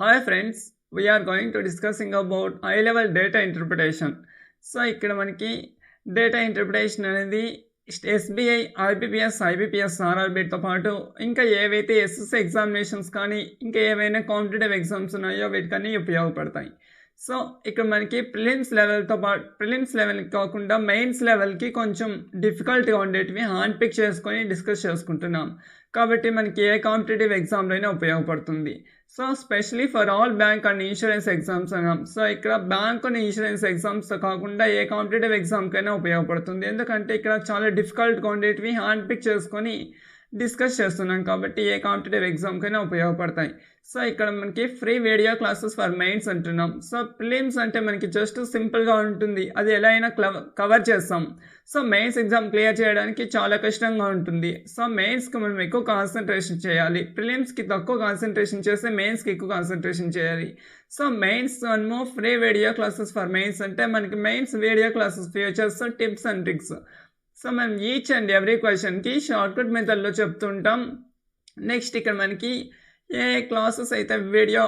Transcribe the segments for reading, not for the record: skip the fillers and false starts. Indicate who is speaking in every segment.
Speaker 1: Hi friends, we are going to discussing about high level data interpretation. So ఇక్కడ మనకి data interpretation అనేది SBI, IBPS, ఆర్ఆర్బీతో పాటు ఇంకా ఏవైతే ఎస్ఎస్సి ఎగ్జామినేషన్స్ కానీ ఇంకా ఏవైనా కాంపిటేటివ్ ఎగ్జామ్స్ ఉన్నాయో వీటికన్నీ ఉపయోగపడతాయి. సో ఇక్కడ మనకి ప్రిలిమ్స్ లెవెల్తో పాటు ప్రిలిమ్స్ లెవెల్కి కాకుండా మెయిన్స్ లెవెల్కి కొంచెం డిఫికల్ట్గా ఉండేటివి హ్యాండ్ పిక్ చేసుకొని డిస్కస్ చేసుకుంటున్నాం. కాబట్టి మనకి ఏ కాంపిటేటివ్ ఎగ్జామ్లో అయినా ఉపయోగపడుతుంది. So specially for all bank and insurance exams అన్నాం. సో ఇక్కడ బ్యాంక్ అండ్ ఇన్సూరెన్స్ ఎగ్జామ్స్ కాకుండా ఏ కాంపిటేటివ్ ఎగ్జామ్కైనా ఉపయోగపడుతుంది. ఎందుకంటే ఇక్కడ చాలా డిఫికల్ట్గా ఉండేటివి హ్యాండ్ పిక్ చేసుకొని డిస్కస్ చేస్తున్నాం కాబట్టి ఏ కాంపిటేటివ్ ఎగ్జామ్కైనా ఉపయోగపడతాయి. సో ఇక్కడ మనకి free video classes for mains అంటున్నాం. సో ప్రిలిమ్స్ అంటే మనకి జస్ట్ సింపుల్గా ఉంటుంది, అది ఎలా అయినా కవర్ చేస్తాం. సో మెయిన్స్ ఎగ్జామ్ క్లియర్ చేయడానికి చాలా కష్టంగా ఉంటుంది. సో మెయిన్స్కి మనం ఎక్కువ కాన్సన్ట్రేషన్ చేయాలి, ప్రిలిమ్స్కి తక్కువ కాన్సన్ట్రేషన్ చేస్తే మెయిన్స్కి ఎక్కువ కాన్సన్ట్రేషన్ చేయాలి. సో మెయిన్స్ మనము free video classes for mains అంటే మనకి mains video classes features, tips and tricks. So మనం ఈచ్ అండ్ ఎవ్రీ క్వశ్చన్కి షార్ట్కట్ మెథడ్లో చెప్తుంటాం. నెక్స్ట్ ఇక్కడ మనకి ఏ క్లాసెస్ అయితే వీడియో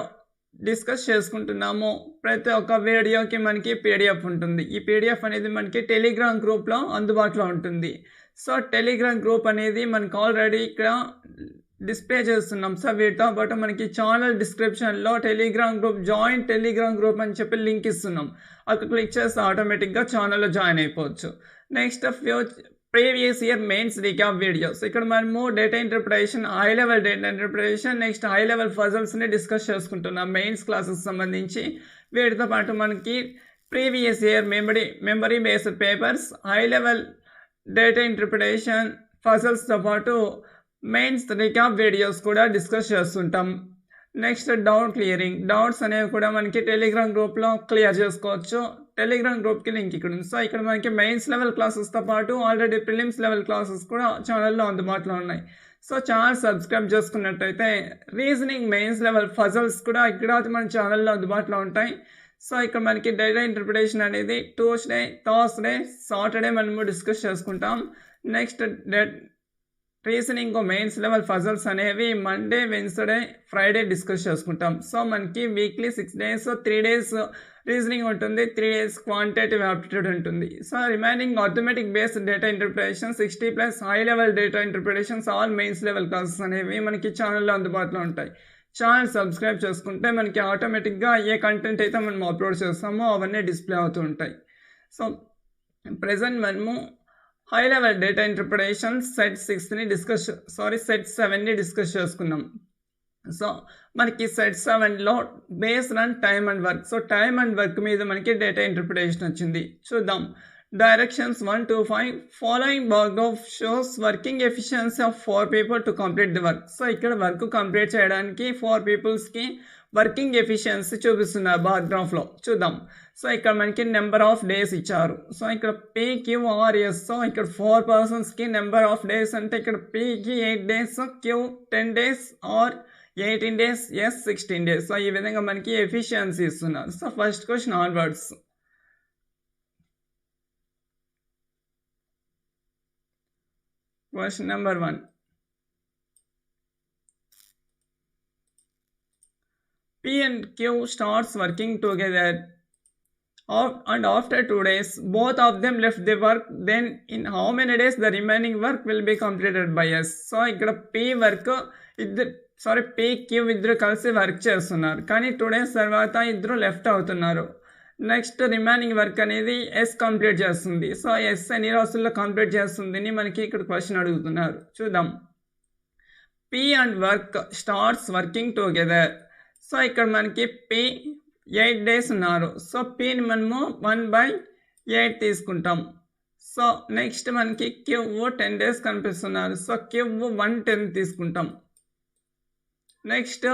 Speaker 1: డిస్కస్ చేసుకుంటున్నామో ప్రతి ఒక్క వీడియోకి మనకి పీడిఎఫ్ ఉంటుంది. ఈ పీడిఎఫ్ అనేది మనకి టెలిగ్రామ్ గ్రూప్లో అందుబాటులో ఉంటుంది. సో టెలిగ్రామ్ గ్రూప్ అనేది మనకు ఆల్రెడీ ఇక్కడ డిస్ప్లే చేస్తున్నాం. సో వీటితో పాటు మనకి ఛానల్ డిస్క్రిప్షన్లో టెలిగ్రామ్ గ్రూప్ టెలిగ్రామ్ గ్రూప్ అని చెప్పి లింక్ ఇస్తున్నాం. అక్కడ క్లిక్ చేస్తే ఆటోమేటిక్గా ఛానల్లో జాయిన్ అయిపోవచ్చు. Next previous year mains recap videos. ఇక్కడ మనము data interpretation, high level data interpretation, next high level పజల్స్ని డిస్కస్ చేసుకుంటున్నాం మెయిన్స్ క్లాసెస్ సంబంధించి. వీటితో పాటు మనకి previous year memory based papers, high level data interpretation పజల్స్తో పాటు మెయిన్స్ రీక్యాప్ వీడియోస్ కూడా డిస్కస్ చేస్తుంటాం. నెక్స్ట్ డౌట్స్ అనేవి కూడా మనకి టెలిగ్రామ్ గ్రూప్లో క్లియర్ చేసుకోవచ్చు. టెలిగ్రామ్ గ్రూప్కి లింక్ ఇక్కడ ఉంది. సో ఇక్కడ మనకి మెయిన్స్ లెవెల్ క్లాసెస్తో పాటు ఆల్రెడీ ప్రిలిమ్స్ లెవెల్ క్లాసెస్ కూడా ఛానల్లో అందుబాటులో ఉన్నాయి. సో ఛానల్ సబ్స్క్రైబ్ చేసుకున్నట్టయితే రీజనింగ్ మెయిన్స్ లెవెల్ పజల్స్ కూడా ఇక్కడ మన ఛానల్లో అందుబాటులో ఉంటాయి. సో ఇక్కడ మనకి డేటా ఇంటర్ప్రిటేషన్ అనేది ట్యూస్డే, థర్స్డే, సాటర్డే మనము డిస్కస్ చేసుకుంటాం. Next reasoning mains level puzzles అనేవి మండే, వెన్స్డే, ఫ్రైడే డిస్కస్ చేసుకుంటాం. సో మనకి వీక్లీ 6 days, 3 days రీజనింగ్ ఉంటుంది, 3 days క్వాంటిటేటివ్ ఆప్టిట్యూడ్ ఉంటుంది. So remaining automatic based data interpretation 60+ high level data interpretations all mains level classes అనేవి మనకి ఛానల్లో అందుబాటులో ఉంటాయి. ఛానల్ సబ్స్క్రైబ్ చేసుకుంటే మనకి ఆటోమేటిక్గా ఏ కంటెంట్ అయితే మనం అప్లోడ్ చేస్తామో అవన్నీ డిస్ప్లే అవుతూ ఉంటాయి. సో ప్రెజెంట్ మనము high level data interpretation set 7ని డిస్కస్ చేసుకున్నాం. సో మనకి సెట్ 7లో based on time and work. So time and work మీద మనకి డేటా ఇంటర్ప్రిటేషన్ వచ్చింది. చూద్దాం. Directions 1 to 5 following bar graph shows working efficiency of 4 people to complete the work. So ఇక్కడ work complete చేయడానికి 4 peopleకి వర్కింగ్ ఎఫిషియన్సీ చూపిస్తున్నారు బార్గ్రాఫ్లో. చూద్దాం. సో ఇక్కడ మనకి నెంబర్ ఆఫ్ డేస్ ఇచ్చారు. సో ఇక్కడ PQRS. సో ఇక్కడ 4 personsకి నెంబర్ ఆఫ్ డేస్ అంటే ఇక్కడ Pకి 8 days, Q 10 days, R 18 days, S 16 days. So ఈ విధంగా మనకి ఎఫిషియన్సీ ఇస్తున్నారు. So first question onwards. Question number 1. P and Q starts working together and after 2 days both of them left the work. Then in how many days the remaining work will be completed by us? So ఇక్కడ PQ ఇద్దరు కలిసి work చేస్తున్నారు, కానీ 2 days తర్వాత ఇద్దరు left అవుతున్నారు. Next remaining work అనేది S complete చేస్తుంది. సో S ఎన్ని రోజుల్లో కంప్లీట్ చేస్తుంది అని మనకి ఇక్కడ క్వశ్చన్ అడుగుతున్నారు. చూద్దాం. P and work starts working together. So ఇక్కడ మనకి P 8 days ఉన్నారు. సో Pని మనము 1/8 తీసుకుంటాం. సో నెక్స్ట్ మనకి Q 10 days కనిపిస్తున్నారు. సో Q 1/10 తీసుకుంటాం. నెక్స్ట్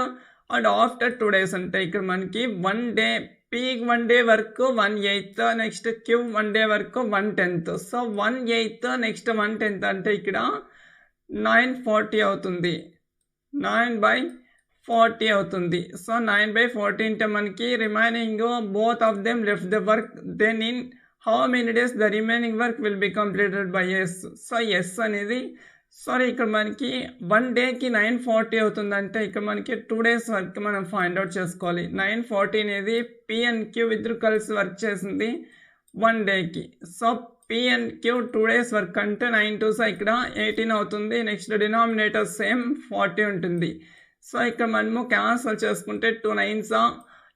Speaker 1: అండ్ ఆఫ్టర్ 2 days అంటే ఇక్కడ మనకి 1 day, P 1 day work 1/8, next Q 1 day work 1/10. So 1/8 next 1/10 అంటే ఇక్కడ 9/40 అవుతుంది. 9/40 అవుతుంది. సో 9/40 అంటే మనకి remaining both of them left the work. Then in how many days the remaining work will be completed by S. So S అనేది sorry ఇక్కడ మనకి 1 డేకి 940 అవుతుందంటే ఇక్కడ మనకి 2 డేస్ వర్క్ మనం ఫైండ్ అవుట్ చేసుకోవాలి. 940 అనేది పి అండ్ క్యూ ఇద్దరు కలిసి వర్క్ చేసింది 1 డేకి. So P and Q 2 days work అంటే 9 2 ఇక్కడ 18 అవుతుంది. నెక్స్ట్ డినామినేటర్ సేమ్ 40 ఉంటుంది. సో ఇక్కడ మనము క్యాన్సల్ చేసుకుంటే 2 9s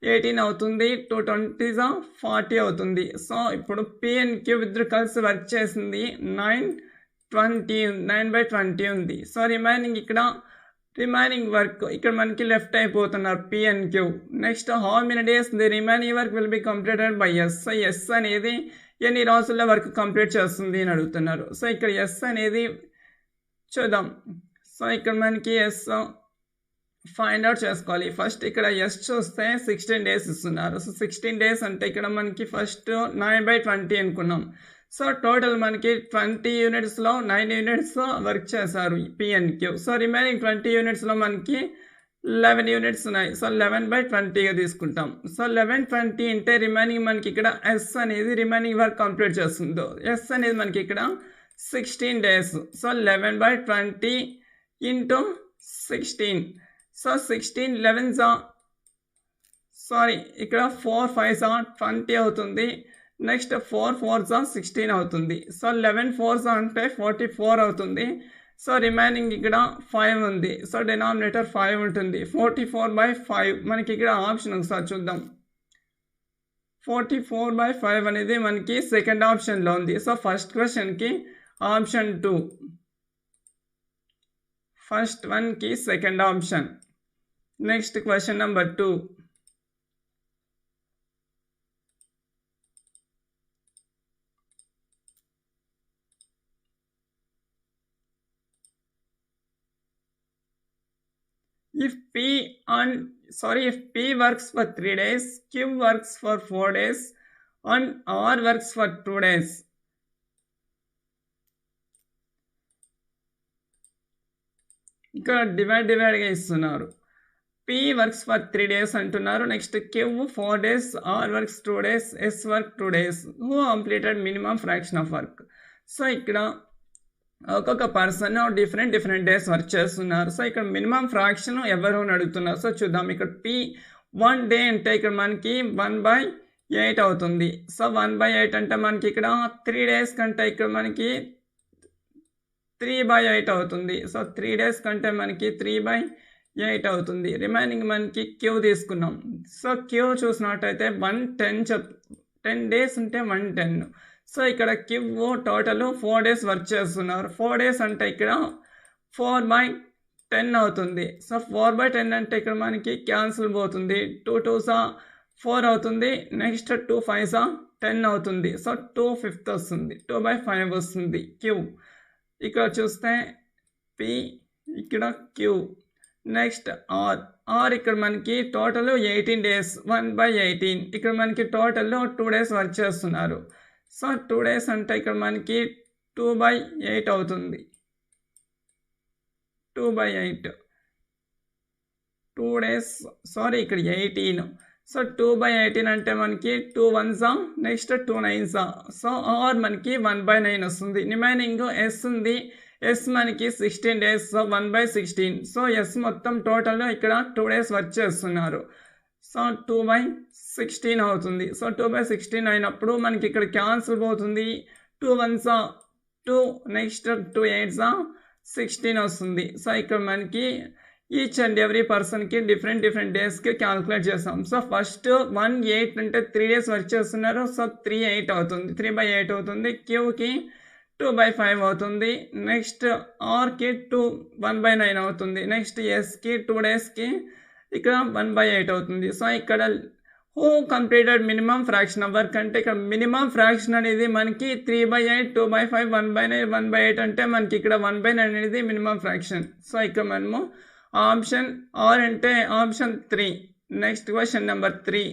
Speaker 1: 18 అవుతుంది, 2 20s 40 అవుతుంది. సో ఇప్పుడు పి అండ్ క్యూ ఇద్దరు కలిసి వర్క్ చేసింది 9/20 ఉంది. సో రిమైనింగ్ వర్క్ ఇక్కడ మనకి లెఫ్ట్ అయిపోతున్నారు P and Q. Next how many days the remaining work will be completed by S. So S అనేది ఎన్ని రోజుల్లో వర్క్ కంప్లీట్ చేస్తుంది అని అడుగుతున్నారు. సో ఇక్కడ ఎస్ అనేది చూద్దాం. సో ఇక్కడ మనకి ఎస్ ఫైండ్ అవుట్ చేసుకోవాలి. ఫస్ట్ ఇక్కడ ఎస్ చూస్తే 16 డేస్ ఇస్తున్నారు. సో 16 డేస్ అంటే ఇక్కడ మనకి ఫస్ట్ 9/20 అనుకున్నాం. సో టోటల్ మనకి 20 యూనిట్స్లో 9 యూనిట్స్ వర్క్ చేశారు P and Q. So remaining 20 యూనిట్స్లో మనకి 11 యూనిట్స్ ఉన్నాయి. సో 11/20గా తీసుకుంటాం. సో 11/20 అంటే రిమైనింగ్ మనకి ఇక్కడ ఎస్ అనేది రిమైనింగ్ వర్క్ కంప్లీట్ చేస్తుందో. ఎస్ అనేది మనకి ఇక్కడ 16 days. So 11/20 into 16. So 16 11s ఇక్కడ 4 5s 20 అవుతుంది. నెక్స్ట్ 4 4s 16 అవుతుంది. సో 11 4s అంటే 44 అవుతుంది. సో రిమైనింగ్ ఇక్కడ 5 ఉంది. సో డినామినేటర్ 5 ఉంటుంది. 44/5 మనకి ఇక్కడ ఆప్షన్ ఒకసారి చూద్దాం. 44/5 అనేది మనకి సెకండ్ ఆప్షన్లో ఉంది. సో ఫస్ట్ క్వశ్చన్కి ఆప్షన్ 2, ఫస్ట్ వన్కి second option. Next question number 2. If P works for 3 days, Q works for 4 days, and R works for 2 days. ఇక్కడ డివైడ్గా ఇస్తున్నారు. P works for 3 days అంటున్నారు. Next Q 4 days, R works 2 days, S work 2 days. Who completed minimum fraction of work? So ఇక్కడ ఒక్కొక్క person different days work చేస్తున్నారు. So ఇక్కడ minimum fraction ఎవరు అని అడుగుతున్నారు. సో చూద్దాం. ఇక్కడ పి 1 డే అంటే ఇక్కడ మనకి 1/8 అవుతుంది. సో 1/8 అంటే మనకి ఇక్కడ 3 డేస్ కంటే ఇక్కడ మనకి 3/8 అవుతుంది. సో 3 డేస్ కంటే మనకి 3/8 అవుతుంది. రిమైనింగ్ మనకి క్యూ తీసుకున్నాం. సో క్యూ చూసినట్టయితే 10 డేస్ ఉంటే 110. సో ఇక్కడ క్యూ టోటల్ 4 డేస్ వర్క్ చేస్తున్నారు. 4 డేస్ అంటే ఇక్కడ 4/10 అవుతుంది. సో 4/10 అంటే ఇక్కడ మనకి క్యాన్సిల్ పోతుంది. 2 2s 4 అవుతుంది. నెక్స్ట్ 2 5s 10 అవుతుంది. సో 2/5 వస్తుంది. 2/5 వస్తుంది క్యూ. ఇక్కడ చూస్తే పి, ఇక్కడ క్యూ. నెక్స్ట్ ఆర్ ఇక్కడ మనకి టోటల్ 18 డేస్ 1/18. ఇక్కడ మనకి టోటల్ 2 డేస్ వర్క్ చేస్తున్నారు. సో 2 డేస్ అంటే ఇక్కడ మనకి 2/8 అవుతుంది. 2/8 2 డేస్ ఇక్కడ 18. సో 2/18 అంటే మనకి 2 1s next 2 9s. So are మనకి 1/9 వస్తుంది. రిమైనింగ్ ఎస్ ఉంది. ఎస్ మనకి 16 డేస్. సో 1/16. సో ఎస్ మొత్తం టోటల్ ఇక్కడ 2 డేస్ వర్క్ చేస్తున్నారు. సో 2/16 అవుతుంది. సో 2/16 అయినప్పుడు మనకి ఇక్కడ క్యాన్సిల్ పోతుంది. 2 1s 2 నెక్స్ట్ 2 8s 16 వస్తుంది. సో ఇక్కడ మనకి ఈచ్ అండ్ ఎవ్రీ పర్సన్కి డిఫరెంట్ డేస్కి క్యాల్కులేట్ చేస్తాం. సో ఫస్ట్ 1/8 అంటే 3 డేస్ వర్క్ చేస్తున్నారు. సో 3/8 అవుతుంది. 3/8 అవుతుంది. క్యూకి 2/5 అవుతుంది. నెక్స్ట్ ఆర్కి 1/9 అవుతుంది. నెక్స్ట్ ఎస్కి 2 డేస్కి ఇక్కడ 1/8 అవుతుంది. సో ఇక్కడ who completed minimum fraction of work అంటే ఇక్కడ మినిమం ఫ్రాక్షన్ అనేది మనకి 3/8 2/5 1/9 1/8 అంటే మనకి ఇక్కడ 1/9 అనేది మినిమం ఫ్రాక్షన్. సో ఇక్కడ మనము ఆప్షన్ ఆర్ అంటే option 3. Next question number 3.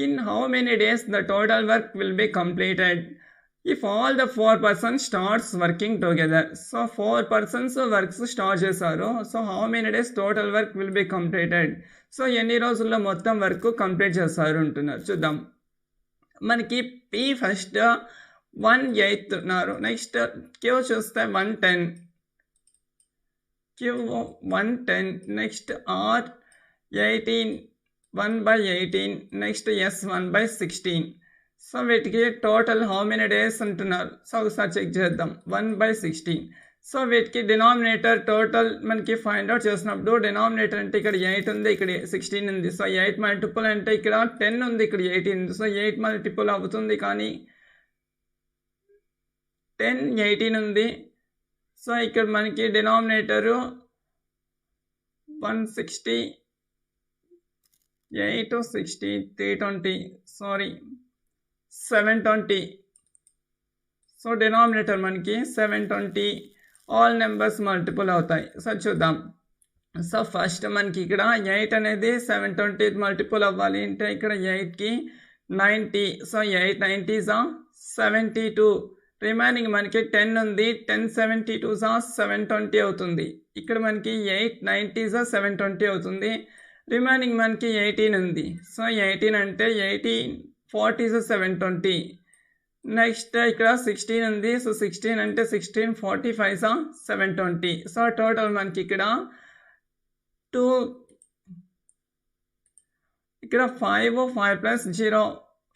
Speaker 1: In how many days the total work will be completed? If all the 4 persons starts working together. So 4 persons works start చేశారు. So how many days total work will be completed. So ఎన్ని రోజుల్లో మొత్తం work complete చేస్తారు అంటున్నారు. చూద్దాం. మనకి P first 1/8 ఉన్నారు. Next Q చూస్తే 110, Q 110. Next R 18, 1/18. Next S 1/16. So వీటికి టోటల్ హౌ మెనీ డేస్ అంటున్నారు. సో ఒకసారి చెక్ చేద్దాం. 1/16. సో వీటికి డినామినేటర్ టోటల్ మనకి ఫైండ్ అవుట్ చేసినప్పుడు డినామినేటర్ అంటే ఇక్కడ 8 ఉంది, ఇక్కడ 16 ఉంది. సో 8 మల్టిపుల్ అంటే ఇక్కడ 10 ఉంది, ఇక్కడ 18 ఉంది. సో 8 మల్టిపుల్ అవుతుంది, కానీ 10, 18 ఉంది. సో ఇక్కడ మనకి డినామినేటరు 160, 8, 60, 320, సారీ 720. సో డినామినేటర్ మనకి 720. ఆల్ నెంబర్స్ మల్టిపుల్ అవుతాయి. సో చూద్దాం. సో ఫస్ట్ మనకి ఇక్కడ 8 అనేది 720 మల్టిపుల్ అవ్వాలి అంటే ఇక్కడ 8కి 90. So 8 90s 72. రిమైనింగ్ మనకి 10 ఉంది. 10 72s 720 అవుతుంది. ఇక్కడ మనకి 8 90s 720 అవుతుంది. రిమైనింగ్ మనకి 18 ఉంది. సో 18 అంటే 18 40s 720. నెక్స్ట్ ఇక్కడ 16 ఉంది. సో 16 అంటే 16 45s 720. సో టోటల్ మనకి ఇక్కడ 2, ఇక్కడ 5 + 0,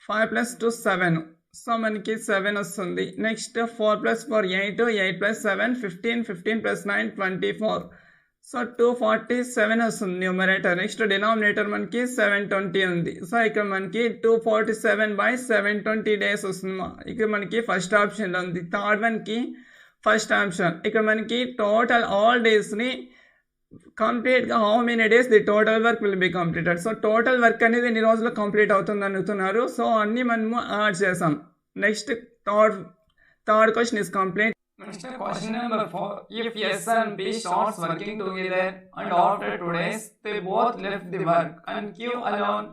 Speaker 1: 5 + 2 7. సో మనకి 7 వస్తుంది. నెక్స్ట్ 4 + 4 8, 8 + 7 15, 15 + 9 24. సో 247 వస్తుంది న్యూమరేటర్. నెక్స్ట్ డినామినేటర్ మనకి 720 ఉంది. సో ఇక్కడ మనకి 247/720 డేస్ వస్తుంది. ఇక్కడ మనకి ఫస్ట్ ఆప్షన్లో ఉంది. థర్డ్ వన్కి ఫస్ట్ ఆప్షన్. ఇక్కడ మనకి టోటల్ ఆల్ డేస్ని కంప్లీట్గా how many days the total work will be completed. So total work అనేది ఎన్ని రోజుల్లో కంప్లీట్ అవుతుంది అనుకున్నారు. సో అన్నీ మనము యాడ్ చేసాం. Next third question is complete.
Speaker 2: Next question number 4. If S and B starts working together and after 2 days they both left the work and Q alone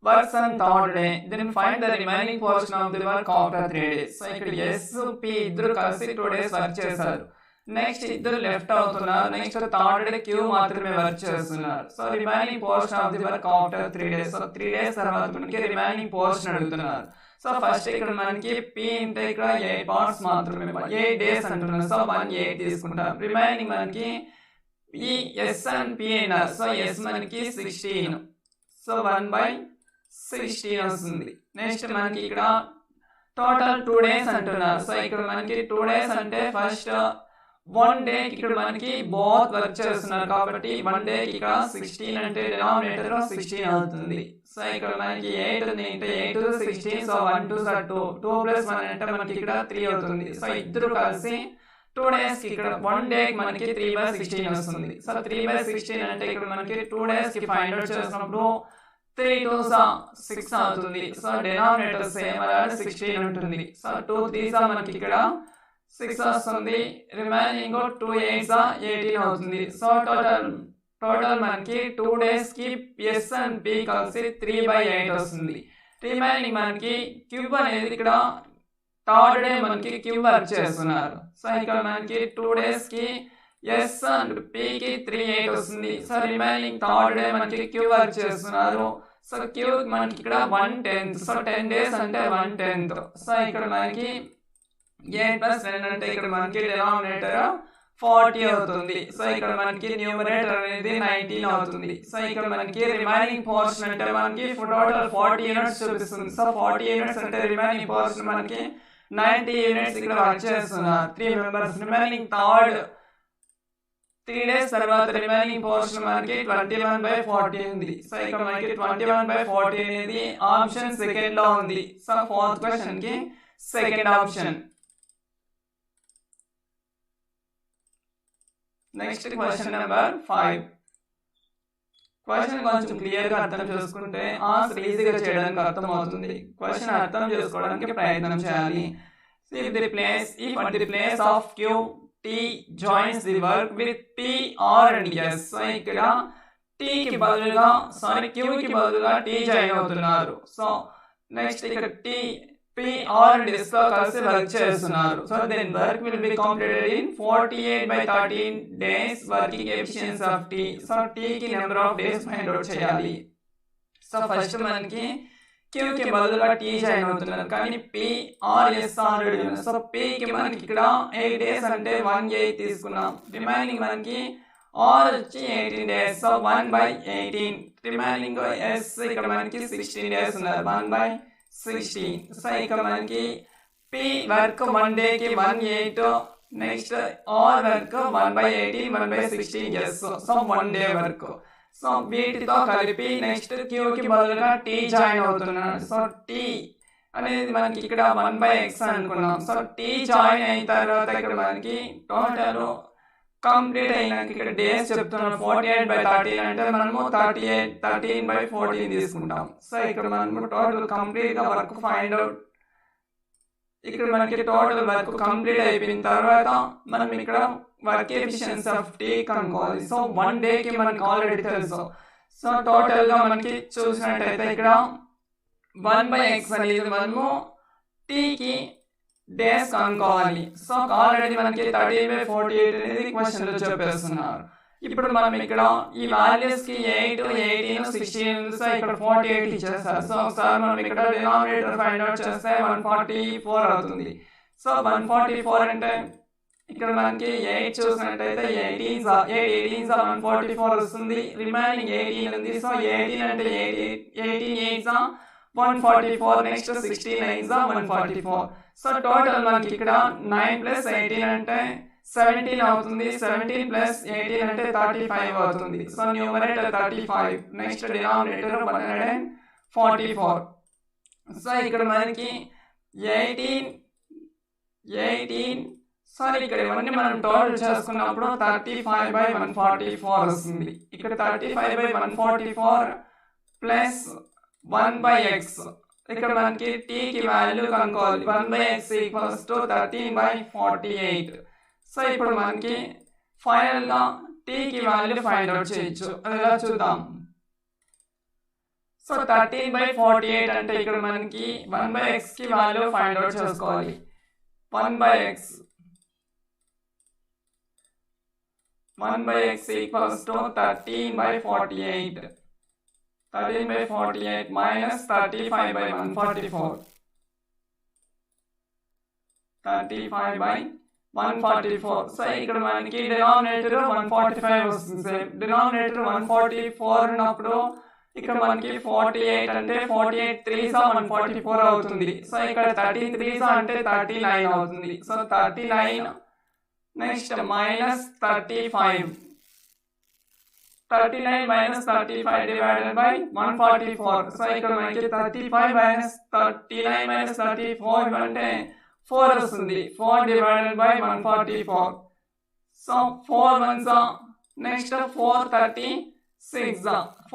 Speaker 2: works on third day, then find the remaining portion of the work after 3 days. So ఇక్కడ S, P ఇద్దరు కలిసి 2 days work చేశారు. Next ఇద్దరు left అవుతున్నారు. Next third day Q మాత్రమే work చేస్తున్నారు. So remaining portion of the work after 3 days. So 3 days తర్వాత మనకి రిమైనింగ్ పోర్షన్ అడుగుతున్నారు. సో ఫస్ట్ ఇక్కడ మనకి P అంటే ఇక్కడ 8 పార్ట్స్ మాత్రమే, 8 డేస్ అంటున్నారు. సో 1/8 తీసుకుంటాం. రిమైనింగ్ మనకి ఈ S అండ్ P అయినారు. సో S మనకి 16. సో 1/16 వస్తుంది. నెక్స్ట్ మనకి ఇక్కడ టోటల్ 2 days అంటున్నారు. సో ఇక్కడ మనకి 2 days అంటే ఫస్ట్ 1 డే ఇక్కడ మనకి బోత్ వర్క్ చేస్తున్నారు కాబట్టి 1 డే ఇక్కడ 16 అంటే డినామినేటర్ 16 అవుతుంది. సో ఇక్కడ మనకి 8 ఉంది అంటే 8 16. సో 1 2 2 2 + 1 అంటే మనకి ఇక్కడ 3 అవుతుంది. సో ఇద్దరు కలిసి 2 days ఇక్కడ 1 డే మనకి 3/16 వస్తుంది. సో 3/16 అంటే ఇక్కడ మనకి 2 days కి ఫైండ్ అవుట్ చేసినప్పుడు 3 2s 6 అవుతుంది. సో డినామినేటర్ సేమ్ అలాగే 16 ఉంటుంది. సో 2 3s మనకి ఇక్కడ 6 వస్తుంది. రిమైనింగ్ 2 8s 18 అవుతుంది. సో టోటల్ మనకి 2 days కి S అండ్ P కలిసి 3/8 వస్తుంది. రిమైనింగ్ మనకి క్యూబ్ అనేది ఇక్కడ థర్డ్ డే మనకి క్యూబ్ వర్క్ చేస్తున్నారు. సో ఇక్కడ మనకి 2 days కి S అండ్ P కి 3/8 వస్తుంది. సో రిమైనింగ్ థర్డ్ డే మనకి క్యూబ్ వర్క్ చేస్తున్నారు. సో క్యూబ్ మనకి ఇక్కడ 1/10. సో 10 days అంటే 1/10. సో ఇక్కడ మనకి 8 + 10 అంటే ఇక్కడ మనకి డినామినేటర్ 40 అవుతుంది. సో ఇక్కడ మనకి న్యూమరేటర్ అనేది 19 అవుతుంది. సో ఇక్కడ మనకి రిమైనింగ్ పోర్షన్ అంటే మనకి టోటల్ 40 యూనిట్స్ చూపిస్తుంది. సో 40 యూనిట్స్ అంటే రిమైనింగ్ పోర్షన్ మనకి 90 యూనిట్స్ ఇక్కడ వర్క్ చేస్తున్నారు 3 మెంబర్స్. రిమైనింగ్ థర్డ్ 3 days తర్వాత రిమైనింగ్ పోర్షన్ మనకి 21/40 ఉంది. సో ఇక్కడ మనకి 21/40 అనేది ఆప్షన్ సెకండ్ లో ఉంది. సో ఫోర్త్ క్వశ్చన్ కి second option. Next question number 5. Question కొంచెం క్లియర్గా అర్థం చేసుకుంటే ఆన్సర్ ఈజీగా చేయడానికి అర్థం అవుతుంది. క్వశ్చన్ అర్థం చేసుకోవడానికి ప్రయత్నం చేయాలి. If at the place of Q, T joins the work with P, R and S. So ఇక్కడ T కి బదులుగా Q కి బదులుగా T జాయిన్ అవుతున్నారు. సో నెక్స్ట్ ఇక్కడ P or డిస్లో కలిసి వర్క్ చేస్తున్నారు. So then work will be completed in 48/13 days working efficiency of T. So T కి number of days find out చేయాలి. సో ఫస్ట్ మనకి Q కి బదులుగా T జాయిన్ అవుతున్నారు, కానీ P or S ఆల్రెడీ ఉన్నారు. సో P కి మనకి ఇక్కడ 8 డేస్ అంటే 1/8 తీసుకున్నాం. రిమైనింగ్ మనకి R వచ్చి 18 డేస్. సో 1/18. రిమైనింగ్ S ఇక్కడ మనకి 16 డేస్ ఉన్నారు. 1/16. సో ఇక్కడ మనకి P వర్క్ 1 డేకి 1/8, next R work 1/18, 1/16 S. So 1 day work. So వీటితో కలిపి నెక్స్ట్ Q కి బదులుగా T జాయిన్ అవుతున్నాడు. సో T అనేది మనకి ఇక్కడ 1/x అనుకున్నాం. సో T జాయిన్ అయిన తర్వాత ఇక్కడ మనకి టోటల్ కంప్లీట్ అయినాక ఇక్కడ డేస్ చెప్తున్నాం 48/13 అంటే మనము 13/14 తీసుకుంటాం. సో ఇక్కడ మనము టోటల్ కంప్లీట్ గా వర్క్ ఫైండ్ అవుట్, ఇక్కడ మనకి టోటల్ వర్క్ కంప్లీట్ అయిపోయిన తర్వాత మనం ఇక్కడ వర్క్ ఎఫిషియన్సీ ఆఫ్ T కనుక్కోవాలి. సో 1 డేకి మనకి ఆల్రెడీ తెలుసు. సో టోటల్ గా మనకి చూసినట్టయితే ఇక్కడ 1/x అనేది మనము T కి డేస్ కనుక్కోవాలి. సో ఆల్రెడీ మనకి 13/48 అనేది క్వశ్చన్ లో చెప్పేస్తున్నారు. ఇప్పుడు మనం ఇక్కడ ఈ వాల్యూస్ కి 8, 18, 16, సో ఇక్కడ 48 ఇచ్చేస్తారు. సో ఒకసారి మనం ఇక్కడ డినామినేటర్ ఫైండ్ అవుట్ చేస్తే 144 అవుతుంది. సో 144 అంటే ఇక్కడ మనకి 8 చూసినట్టయితే 18 144 వస్తుంది. రిమైనింగ్ 18 ఉంది. సో 18 అంటే 18 8 144, నెక్స్ట్ 16 9 144. సో టోటల్ మనకి ఇక్కడ 9 + 18 అంటే 17 అవుతుంది. 17 + 18 అంటే 35 అవుతుంది. So numerator 35, next denominator 144. So ఇక్కడ మనకి 18 సారీ ఇక్కడ ఇవన్నీ మనం టోటల్ చేసుకున్నప్పుడు 35/144 వస్తుంది. ఇక్కడ 35/144 ప్లస్ 1/x. ఇక్కడ మనకి T కి వాల్యూ కనుక్కోవాలి. 1/x = 13/48. సో ఇప్పుడు మనకి ఫైనల్ గా T కి వాల్యూ ఫైండ్ అవుట్ చేయొచ్చు. అది ఎలా చూద్దాం. సో 13/48 అంటే ఇక్కడ మనకి 1/x కి వాల్యూ ఫైండ్ అవుట్ చేసుకోవాలి. 1/x = 13/48. 13/48 minus 35/144. 35/144. సో ఇక్కడ మనకి డినామినేటర్ 145 వస్తుంది. డినామినేటర్ 144 ఉన్నప్పుడు ఇక్కడ మనకి 48 అంటే 48 3s 144 అవుతుంది. సో ఇక్కడ 33s అంటే 39 అవుతుంది. So 39 next minus 35. 39 - 35 divided by 144. So ఇక్కడ మనకి 35 - 39 - 34 అంటే 4 వస్తుంది. 4 divided by 144. So 4 1s next 436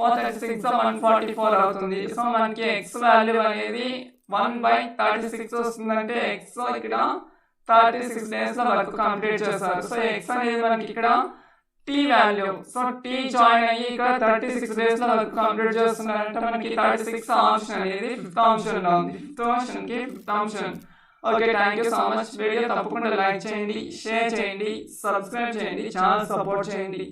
Speaker 2: 144 అవుతుంది. సో మనకి x వాల్యూ అనేది 1/36 వస్తుందంటే x ఇక్కడ 36 డేస్ లో వర్క్ కంప్లీట్ చేస్తారు. సో x అనేది మనకి ఇక్కడ T value. So T join అయ్యి ఇక్కడ 36 డేస్ లో వర్క్ కంప్లీట్ చేస్తున్నారంటే మనకి 36 ఆప్షన్ అనేది 5th ఆప్షన్ లో ఉంది. 5th ఆప్షన్ కి 5th option. Okay, thank you so much. Video తప్పకుండా లైక్ చేయండి, షేర్ చేయండి, సబ్స్క్రైబ్ చేయండి, ఛానల్ సపోర్ట్ చేయండి.